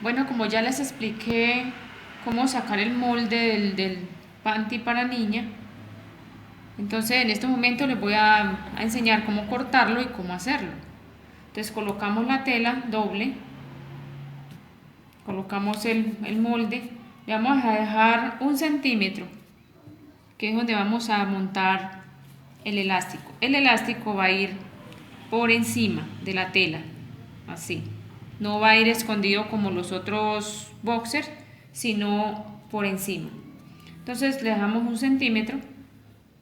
Bueno, como ya les expliqué cómo sacar el molde del panty para niña, entonces en este momento les voy a enseñar cómo cortarlo y cómo hacerlo. Entonces colocamos la tela doble, colocamos el molde, le vamos a dejar 1 centímetro, que es donde vamos a montar el elástico. El elástico va a ir por encima de la tela, así. No va a ir escondido como los otros boxers, sino por encima. Entonces le dejamos 1 centímetro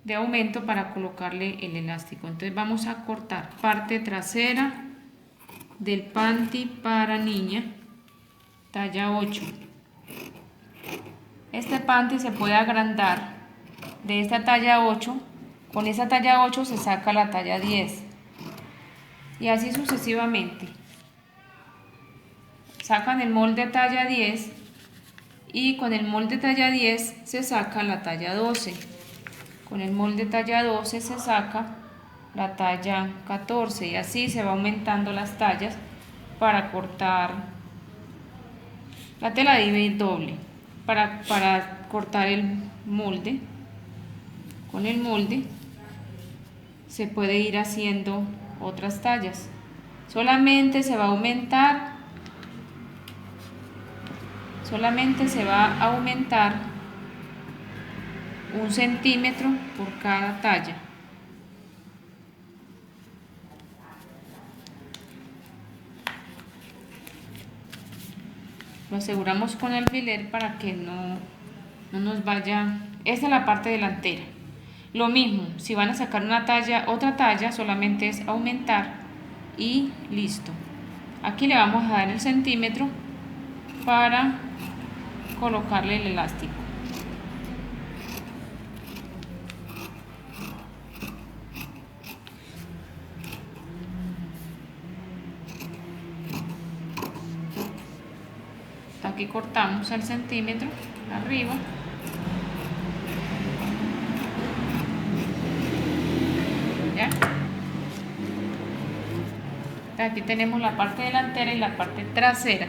de aumento para colocarle el elástico. Entonces vamos a cortar parte trasera del panty para niña, talla 8. Este panty se puede agrandar de esta talla 8. Con esa talla 8 se saca la talla 10 y así sucesivamente. Sacan el molde talla 10 y con el molde talla 10 se saca la talla 12. Con el molde talla 12 se saca la talla 14 y así se va aumentando las tallas para cortar. La tela debe ir doble para cortar el molde. Con el molde se puede ir haciendo otras tallas. Solamente se va a aumentar aumentar 1 centímetro por cada talla. Lo aseguramos con alfiler para que no nos vaya. Esta es la parte delantera. Lo mismo, si van a sacar otra talla, solamente es aumentar y listo. Aquí le vamos a dar el centímetro para colocarle el elástico. Aquí cortamos el centímetro arriba. ¿Ya? Aquí tenemos la parte delantera y la parte trasera.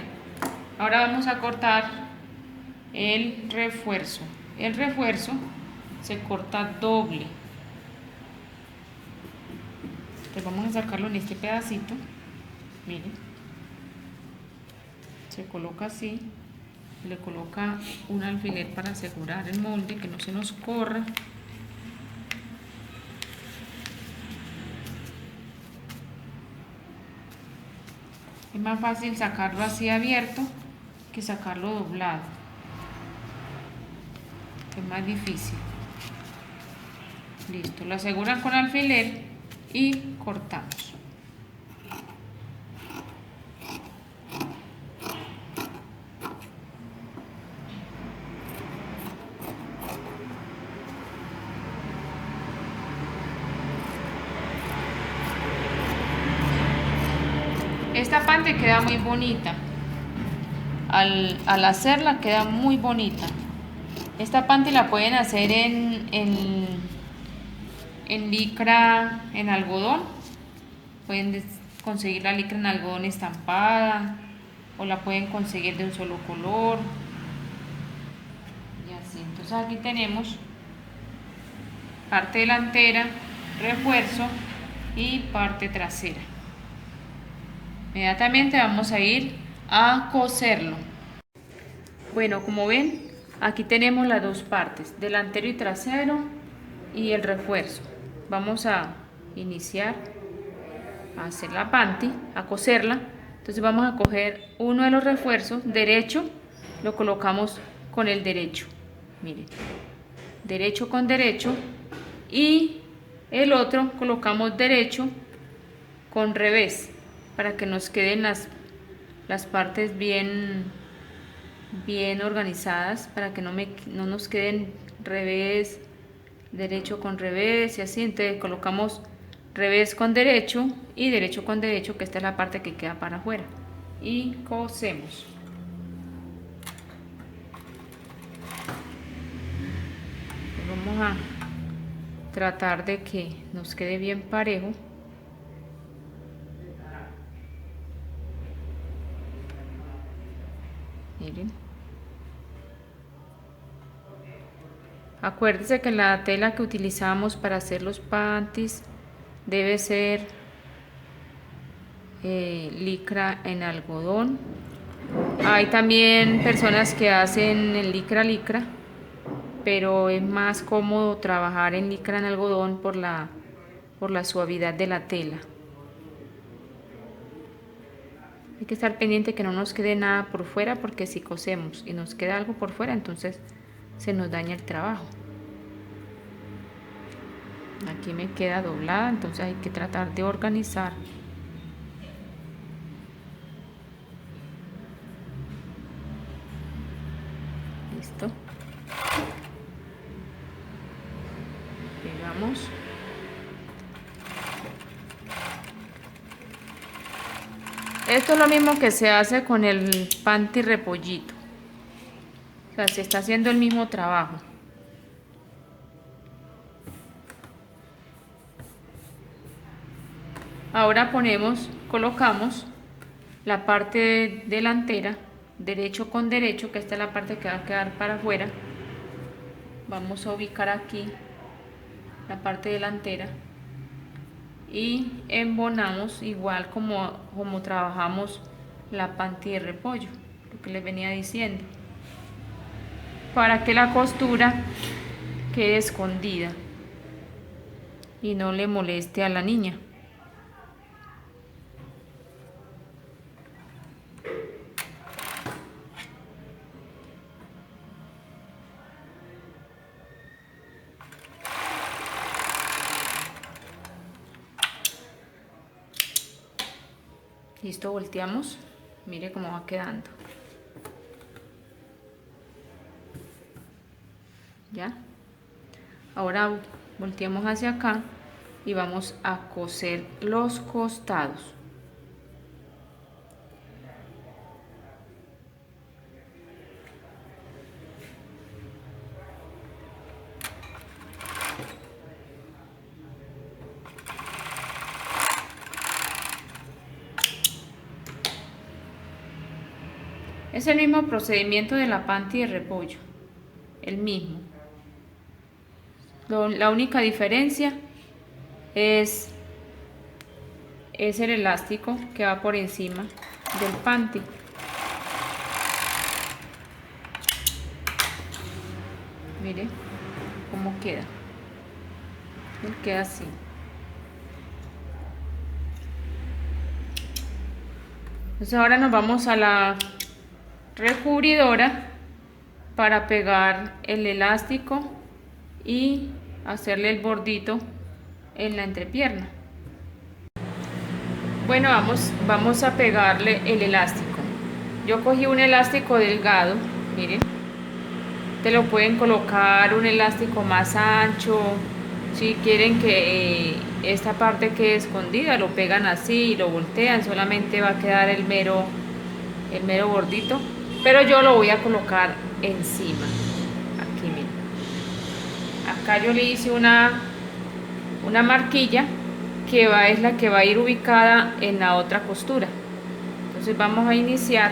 Ahora vamos a cortar el refuerzo. El refuerzo se corta doble. Entonces vamos a sacarlo en este pedacito. Miren. Se coloca así. Le coloca un alfiler para asegurar el molde, que no se nos corra. Es más fácil sacarlo así abierto que sacarlo doblado. Es más difícil. Listo, lo aseguran con alfiler y cortamos. Esta parte queda muy bonita. Al hacerla queda muy bonita. Esta panty la pueden hacer en licra, en algodón. Pueden conseguir la licra en algodón estampada o la pueden conseguir de un solo color. Y así. Entonces aquí tenemos parte delantera, refuerzo y parte trasera. Inmediatamente vamos a ir a coserlo. Bueno, como ven, aquí tenemos las dos partes, delantero y trasero y el refuerzo. Vamos a iniciar a hacer la panty, a coserla. Entonces vamos a coger uno de los refuerzos derecho, lo colocamos con el derecho, miren, derecho con derecho, y el otro colocamos derecho con revés para que nos queden las partes bien organizadas, para que no nos queden revés, derecho con revés y así. Entonces colocamos revés con derecho y derecho con derecho, que esta es la parte que queda para afuera, y cosemos. Vamos a tratar de que nos quede bien parejo. Miren. Acuérdense que la tela que utilizamos para hacer los panties debe ser licra en algodón. Hay también personas que hacen el licra, pero es más cómodo trabajar en licra en algodón por la suavidad de la tela. Hay que estar pendiente que no nos quede nada por fuera, porque si cosemos y nos queda algo por fuera, entonces se nos daña el trabajo. Aquí me queda doblada, entonces hay que tratar de organizar. Listo. Pegamos. Esto es lo mismo que se hace con el panty repollito. O sea, se está haciendo el mismo trabajo. Ahora colocamos la parte delantera, derecho con derecho, que esta es la parte que va a quedar para afuera. Vamos a ubicar aquí la parte delantera y embonamos igual como trabajamos la panty de repollo, lo que les venía diciendo, para que la costura quede escondida y no le moleste a la niña. Listo, volteamos, mire cómo va quedando. ¿Ya? Ahora volteamos hacia acá y vamos a coser los costados. Es el mismo procedimiento de la panty de repollo, el mismo. La única diferencia es el elástico que va por encima del panty. Mire cómo queda. Queda así. Entonces ahora nos vamos a la recubridora para pegar el elástico y hacerle el bordito en la entrepierna. Bueno, vamos a pegarle el elástico. Yo cogí un elástico delgado, miren. Te lo pueden colocar un elástico más ancho. Si quieren que esta parte quede escondida, lo pegan así y lo voltean, solamente va a quedar el mero bordito, pero yo lo voy a colocar encima. Aquí miren, acá yo le hice una marquilla que es la que va a ir ubicada en la otra costura. Entonces vamos a iniciar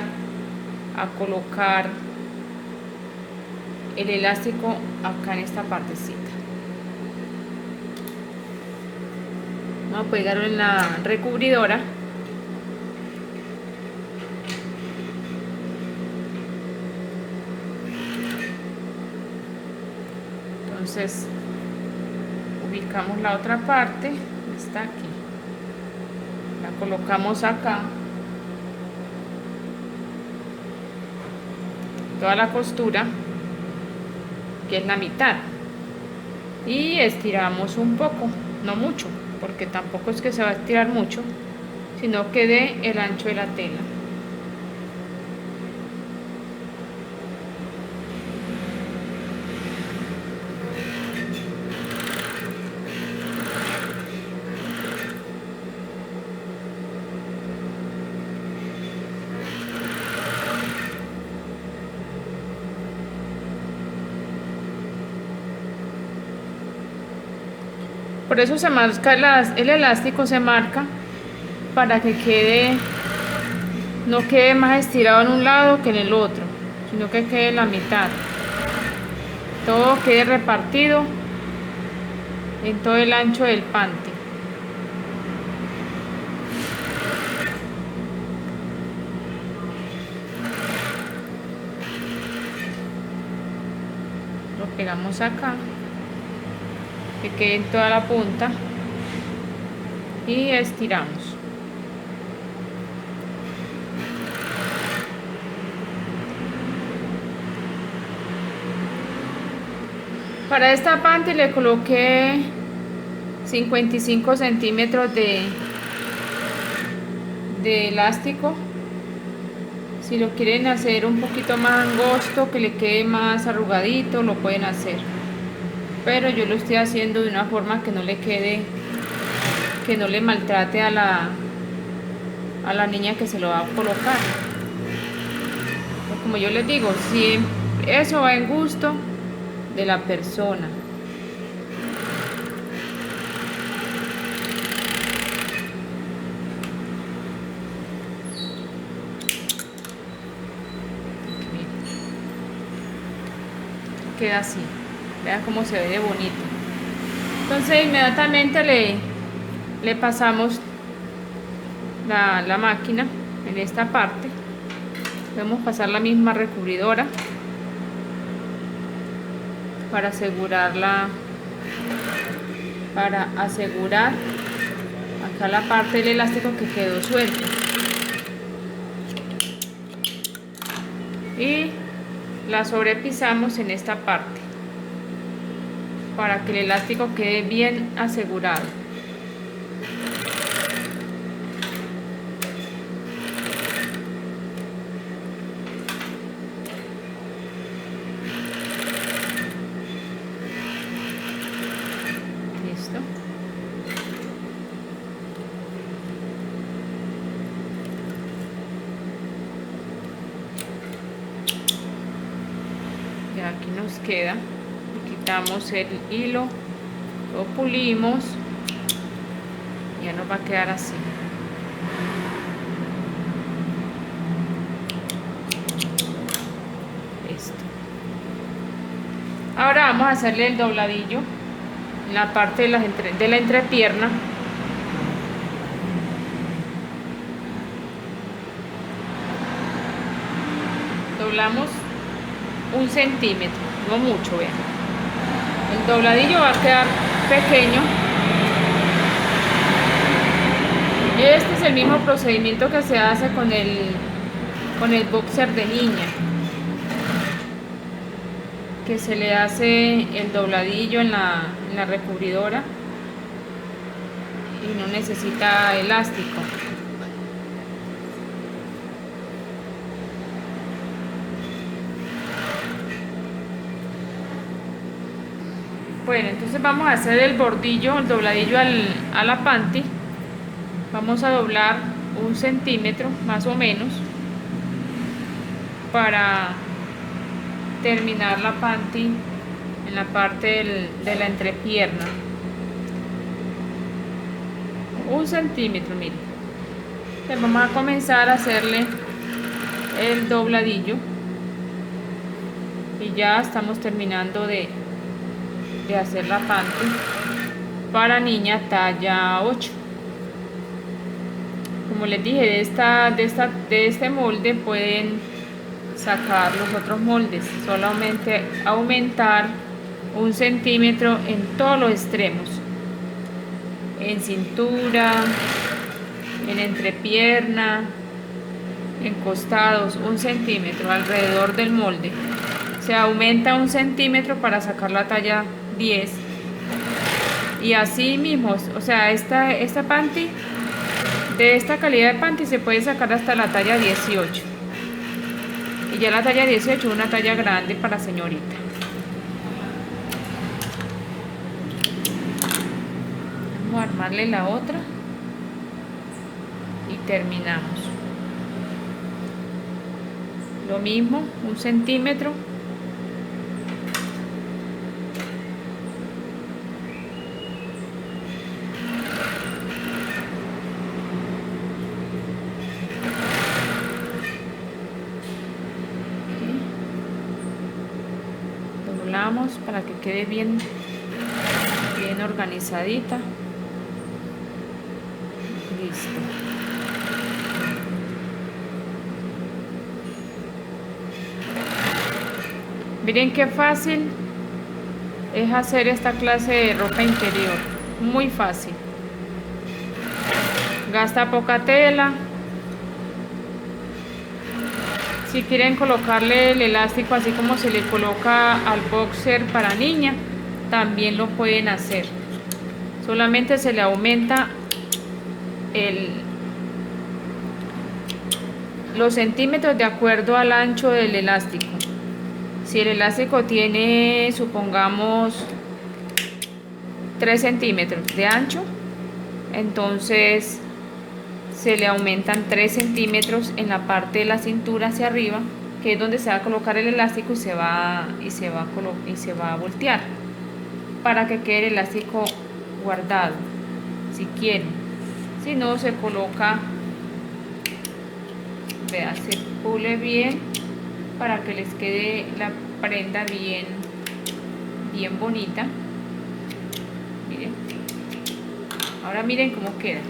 a colocar el elástico acá en esta partecita. Vamos a pegarlo en la recubridora. Entonces ubicamos la otra parte, está aquí, la colocamos acá, toda la costura, que es la mitad, y estiramos un poco, no mucho, porque tampoco es que se va a estirar mucho, sino que dé el ancho de la tela. Por eso se marca el elástico, se marca para que no quede más estirado en un lado que en el otro. sino que quede la mitad, todo quede repartido en todo el ancho del panty. Lo pegamos acá, que quede en toda la punta, y estiramos. Para esta panty le coloqué 55 centímetros de elástico. Si lo quieren hacer un poquito más angosto, que le quede más arrugadito, lo pueden hacer, pero yo lo estoy haciendo de una forma que no le quede, que no le maltrate a la niña que se lo va a colocar. Pues como yo les digo, si eso va en gusto de la persona. Queda así, vean cómo se ve de bonito. Entonces inmediatamente le pasamos la máquina en esta parte. Podemos pasar la misma recubridora para asegurarla, para asegurar acá la parte del elástico que quedó suelto, y la sobrepisamos en esta parte para que el elástico quede bien asegurado. Listo. Ya aquí nos queda. Quitamos el hilo, lo pulimos, ya nos va a quedar así. Listo. Ahora vamos a hacerle el dobladillo en la parte de la entrepierna. Doblamos 1 centímetro, no mucho, vean. El dobladillo va a quedar pequeño. Este es el mismo procedimiento que se hace con el boxer de niña, que se le hace el dobladillo en la recubridora y no necesita elástico. Bueno, entonces vamos a hacer el bordillo, el dobladillo a la panty. Vamos a doblar 1 centímetro más o menos para terminar la panty en la parte de la entrepierna. 1 centímetro, miren. Entonces vamos a comenzar a hacerle el dobladillo y ya estamos terminando de hacer la panty para niña talla 8. Como les dije, de este molde pueden sacar los otros moldes, solamente aumentar 1 centímetro en todos los extremos, en cintura, en entrepierna, en costados, 1 centímetro alrededor del molde. Se aumenta 1 centímetro para sacar la talla 10, y así mismo, o sea, esta panty, de esta calidad de panty se puede sacar hasta la talla 18, y ya la talla 18 es una talla grande para señorita. Vamos a armarle la otra y terminamos. Lo mismo, 1 centímetro. doblamos para que quede bien organizadita. Listo. Miren qué fácil es hacer esta clase de ropa interior, muy fácil. Gasta poca tela. Si quieren colocarle el elástico así como se le coloca al boxer para niña, también lo pueden hacer. Solamente se le aumenta los centímetros de acuerdo al ancho del elástico. Si el elástico tiene, supongamos, 3 centímetros de ancho, entonces se le aumentan 3 centímetros en la parte de la cintura hacia arriba, que es donde se va a colocar el elástico y se va a voltear para que quede el elástico guardado, si quieren. Si no, se coloca, vea, se pule bien para que les quede la prenda bien bonita. Miren, ahora miren cómo queda.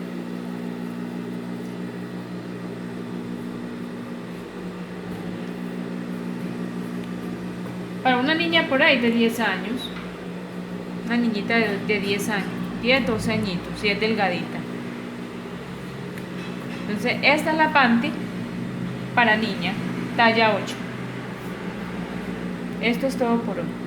Para una niña por ahí de 10 años, una niñita de 10 años, 10, 12 añitos, si es delgadita. Entonces esta es la panty para niña, talla 8. Esto es todo por hoy.